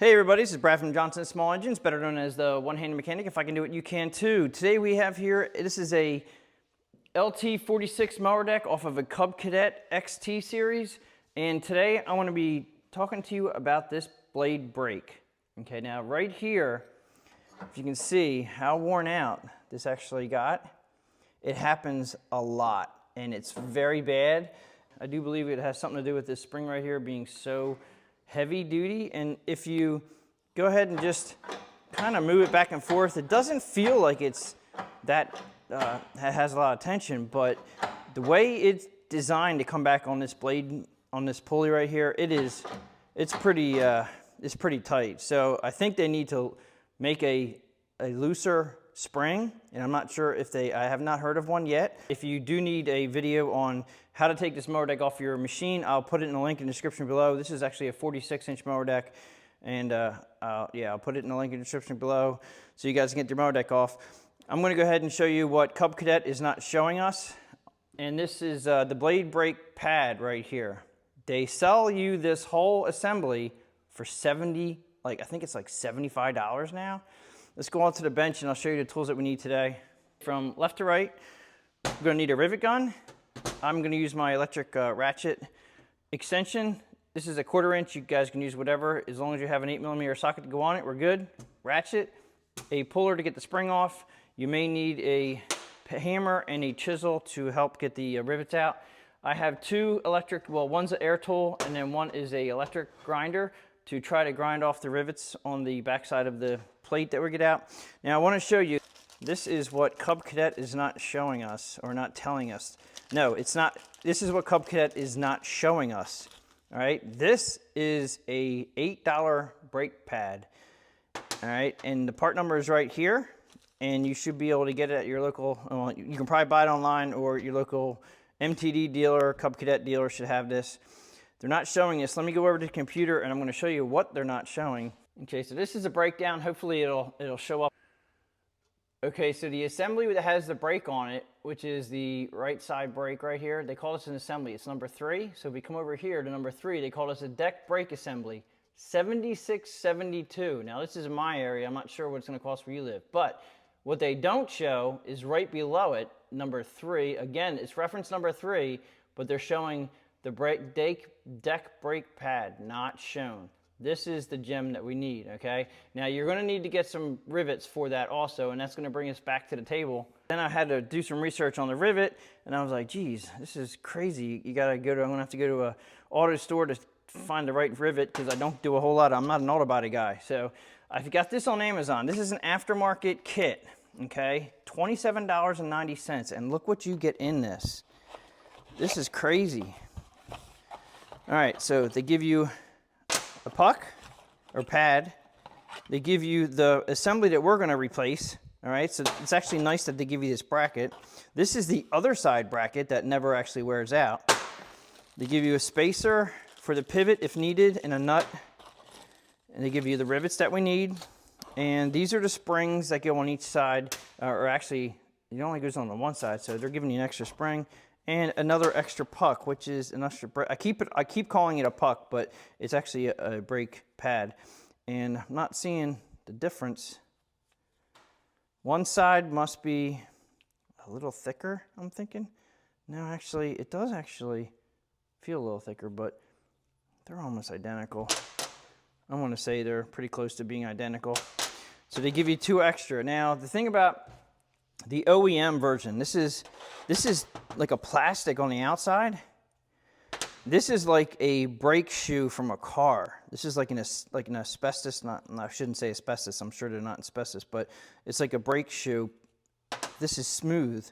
Hey everybody, this is Brad from Johnson Small Engines, better known as the one-handed mechanic. If I can do it, you can too. Today we have here, this is a LT46 mower deck off of a Cadet XT series. And today I want to be talking to you about this blade brake. Okay, now right here, if you can see how worn out this actually got, it happens a lot and it's very bad. I do believe it has something to do with this spring right here being so heavy duty, and if you go ahead and just kind of move it back and forth, it doesn't feel like it's that has a lot of tension, but the way it's designed to come back on this blade, on this pulley right here, it's pretty tight. So I think they need to make a looser spring, and I'm not sure if I have not heard of one yet. If you do need a video on how to take this mower deck off your machine, I'll put it in the link in the description below. This is actually a 46-inch mower deck, and I'll put it in the link in the description below so you guys can get your mower deck off. I'm going to go ahead and show you what Cadet is not showing us, and this is the blade brake pad right here. They sell you this whole assembly for I think it's like $75 now. Let's go on to the bench and I'll show you the tools that we need today. From left to right, we're going to need a rivet gun. I'm going to use my electric ratchet extension. This is a 1/4 inch. You guys can use whatever. As long as you have an 8mm socket to go on it, we're good. Ratchet, a puller to get the spring off. You may need a hammer and a chisel to help get the rivets out. I have two electric, well, one's an air tool and then one is a electric grinder to try to grind off the rivets on the backside of the plate that we get out. Now I want to show you, this is what Cadet is not showing us, or not telling us. No, it's not. This is what Cadet is not showing us. All right, this is a $8 brake pad. All right, and the part number is right here, and you should be able to get it at your local, well, you can probably buy it online, or your local MTD dealer, Cadet dealer should have this. They're not showing this. Let me go over to the computer and I'm going to show you what they're not showing. Okay, so this is a breakdown. Hopefully it'll show up. Okay, so the assembly that has the brake on it, which is the right side brake right here, they call this an assembly. It's number 3. So if we come over here to number 3, they call this a deck brake assembly, $76.72. Now this is in my area. I'm not sure what it's going to cost where you live, but what they don't show is right below it, number 3. Again, it's reference number 3, but they're showing the deck brake pad not shown. This is the gem that we need, okay? Now you're gonna need to get some rivets for that also, and that's gonna bring us back to the table. Then I had to do some research on the rivet, and I was like, geez, this is crazy. I'm gonna have to go to a auto store to find the right rivet, because I don't do a whole lot. I'm not an auto body guy. So I've got this on Amazon. This is an aftermarket kit, okay? $27.90, and look what you get in this. This is crazy. All right, so they give you a puck or pad. They give you the assembly that we're going to replace. All right, so it's actually nice that they give you this bracket. This is the other side bracket that never actually wears out. They give you a spacer for the pivot if needed and a nut. And they give you the rivets that we need. And these are the springs that go on each side, or actually, it only goes on the one side, so they're giving you an extra spring. And another extra puck, which is an extra brake. I keep calling it a puck, but it's actually a brake pad. And I'm not seeing the difference. One side must be a little thicker, I'm thinking. No, actually, it does actually feel a little thicker, but they're almost identical. I want to say they're pretty close to being identical. So they give you 2 extra. Now, the thing about the OEM version, this is like a plastic on the outside. This is like a brake shoe from a car. This is like an asbestos, I shouldn't say asbestos, I'm sure they're not asbestos, but it's like a brake shoe. This is smooth.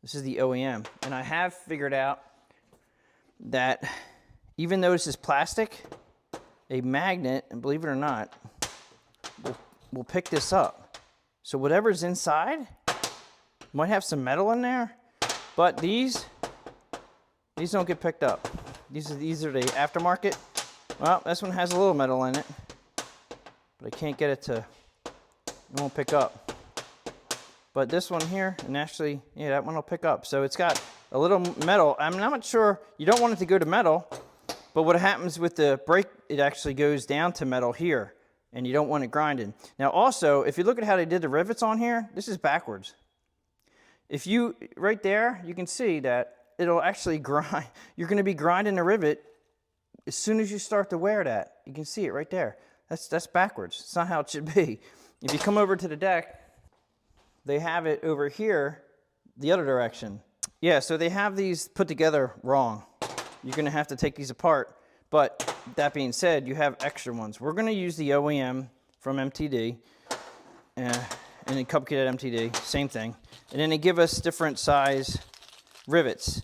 This is the OEM. And I have figured out that even though this is plastic, a magnet, and believe it or not, will pick this up. So whatever's inside might have some metal in there, but these don't get picked up. These are the aftermarket. Well, this one has a little metal in it, but I can't get it to, it won't pick up. But this one here, and actually, yeah, that one will pick up. So it's got a little metal. I'm not sure, you don't want it to go to metal, but what happens with the brake, it actually goes down to metal here. and you don't want it grinding. Now also, if you look at how they did the rivets on here, this is backwards. If you, right there, you can see that it'll actually grind. You're going to be grinding the rivet as soon as you start to wear that. You can see it right there. That's backwards. It's not how it should be. If you come over to the deck, they have it over here the other direction. Yeah, so they have these put together wrong. You're going to have to take these apart. But that being said, you have extra ones. We're going to use the OEM from MTD and then Cub Cadet MTD, same thing. And then they give us different size rivets.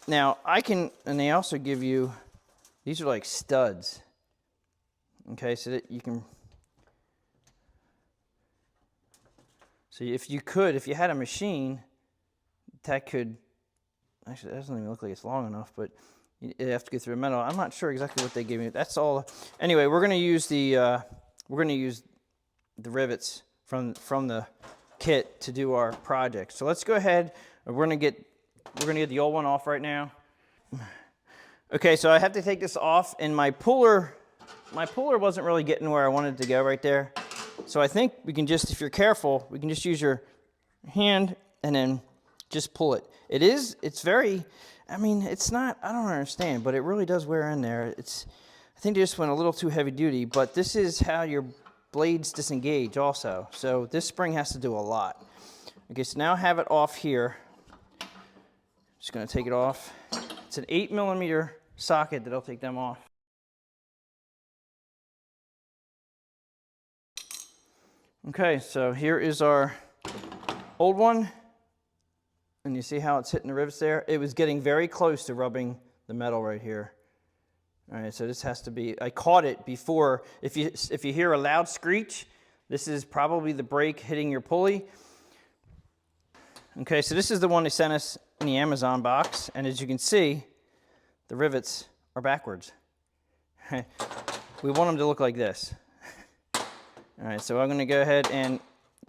Now and they also give you, these are like studs. Okay, so that you can, so if you had a machine, that could, actually that doesn't even look like it's long enough, but you have to go through a metal. I'm not sure exactly what they gave me. That's all. Anyway, we're going to use the rivets from the kit to do our project. So let's go ahead. We're going to get the old one off right now. Okay, so I have to take this off, and my puller wasn't really getting where I wanted it to go right there. So I think we can just, if you're careful, we can just use your hand and then just pull it. It's very, I mean, it's not, I don't understand, but it really does wear in there. I think they just went a little too heavy duty, but this is how your blades disengage also. So this spring has to do a lot. Okay, so now I have it off here. Just gonna take it off. It's an 8mm socket that'll take them off. Okay, so here is our old one. And you see how it's hitting the rivets there? It was getting very close to rubbing the metal right here. All right, so this has to be, I caught it before. If you hear a loud screech, this is probably the brake hitting your pulley. Okay, so this is the one they sent us in the Amazon box. And as you can see, the rivets are backwards. We want them to look like this. All right, so I'm gonna go ahead and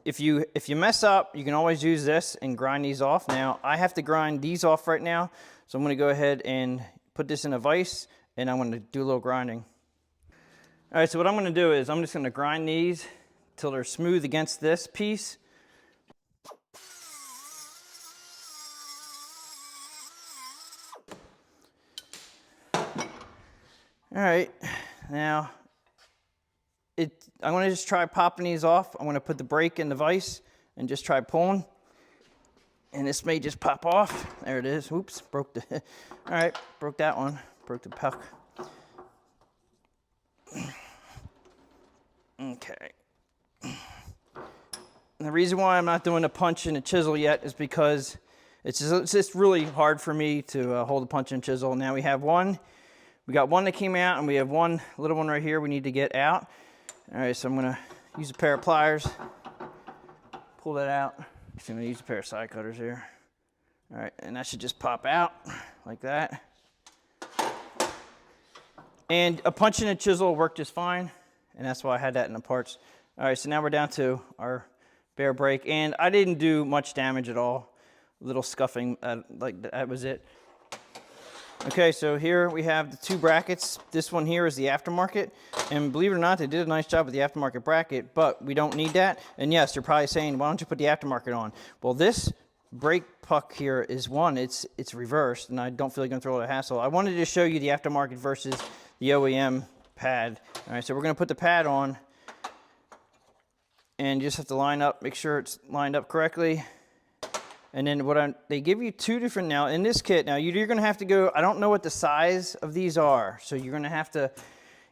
if you mess up, you can always use this and grind these off. Now, I have to grind these off right now, so I'm gonna go ahead and put this in a vise, and I'm gonna do a little grinding. All right, so what I'm gonna do is I'm just gonna grind these till they're smooth against this piece. All right, now, I'm gonna just try popping these off. I'm gonna put the brake in the vise and just try pulling. And this may just pop off. There it is. Oops, broke the, all right, broke that one. Broke the puck. Okay. And the reason why I'm not doing a punch and a chisel yet is because it's just really hard for me to hold a punch and chisel. Now we have one. We got one that came out, and we have one little one right here we need to get out. All right, so I'm gonna use a pair of pliers, pull that out. So I'm gonna use a pair of side cutters here. All right, and that should just pop out like that. And a punch and a chisel will work just fine, and that's why I had that in the parts. All right, so now we're down to our bare brake, and I didn't do much damage at all. A little scuffing, like that was it. Okay, so here we have the two brackets. This one here is the aftermarket, and believe it or not, they did a nice job with the aftermarket bracket, but we don't need that. And yes, you're probably saying, why don't you put the aftermarket on? Well, this brake puck here is one, it's reversed, and I don't feel like I'm going through a lot of hassle. I wanted to show you the aftermarket versus the OEM pad. All right, so we're going to put the pad on, and you just have to line up, make sure it's lined up correctly. And then they give you two different, now in this kit, now you're gonna have to go, I don't know what the size of these are, so you're gonna have to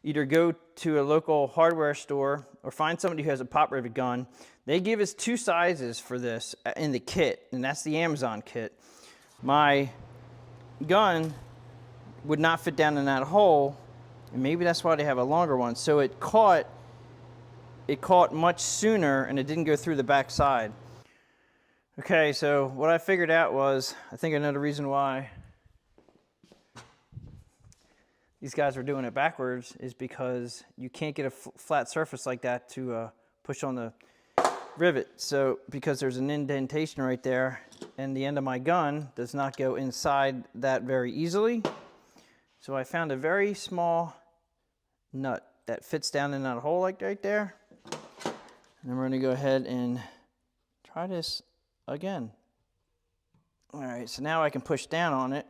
either go to a local hardware store or find somebody who has a pop rivet gun. They give us two sizes for this in the kit, and that's the Amazon kit. My gun would not fit down in that hole, and maybe that's why they have a longer one. So it caught much sooner, and it didn't go through the back side. Okay, so what I figured out was, I think another reason why these guys are doing it backwards is because you can't get a flat surface like that to push on the rivet. So, because there's an indentation right there, and the end of my gun does not go inside that very easily. So I found a very small nut that fits down in that hole like right there. And then we're gonna go ahead and try this again. All right, so now I can push down on it.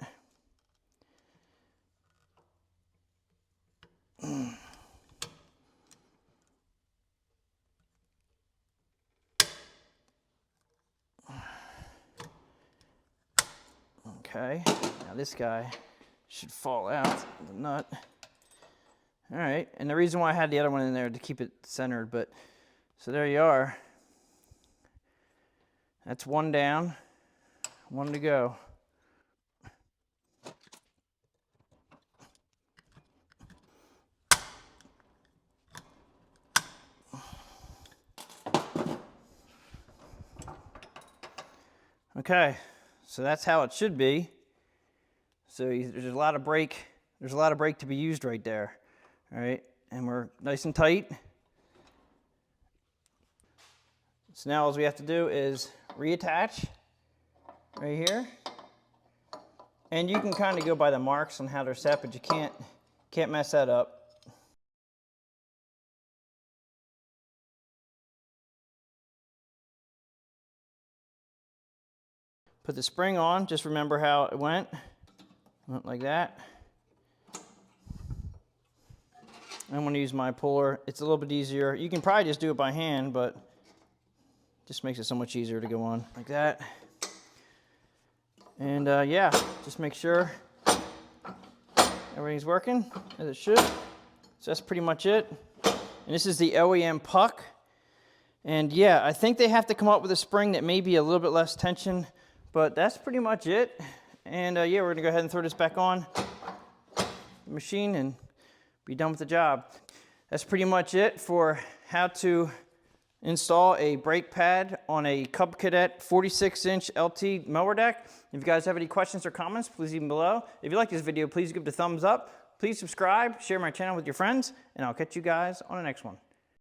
Okay, now this guy should fall out, the nut. All right, and the reason why I had the other one in there to keep it centered, but so there you are. That's one down, one to go. Okay, so that's how it should be. So there's a lot of brake. There's a lot of brake to be used right there. All right, and we're nice and tight. So now all we have to do is reattach right here. And you can kind of go by the marks on how they're set, but you can't mess that up. Put the spring on, just remember how it went like that. I'm going to use my puller. It's a little bit easier. You can probably just do it by hand, but just makes it so much easier to go on like that. And yeah, just make sure everything's working as it should. So that's pretty much it. And this is the OEM puck. And yeah, I think they have to come up with a spring that may be a little bit less tension, but that's pretty much it. And yeah, we're gonna go ahead and throw this back on the machine and be done with the job. That's pretty much it for how to install a brake pad on a Cub Cadet 46-inch LT mower deck. If you guys have any questions or comments, please leave them below. If you like this video, please give it a thumbs up. Please subscribe, share my channel with your friends, and I'll catch you guys on the next one.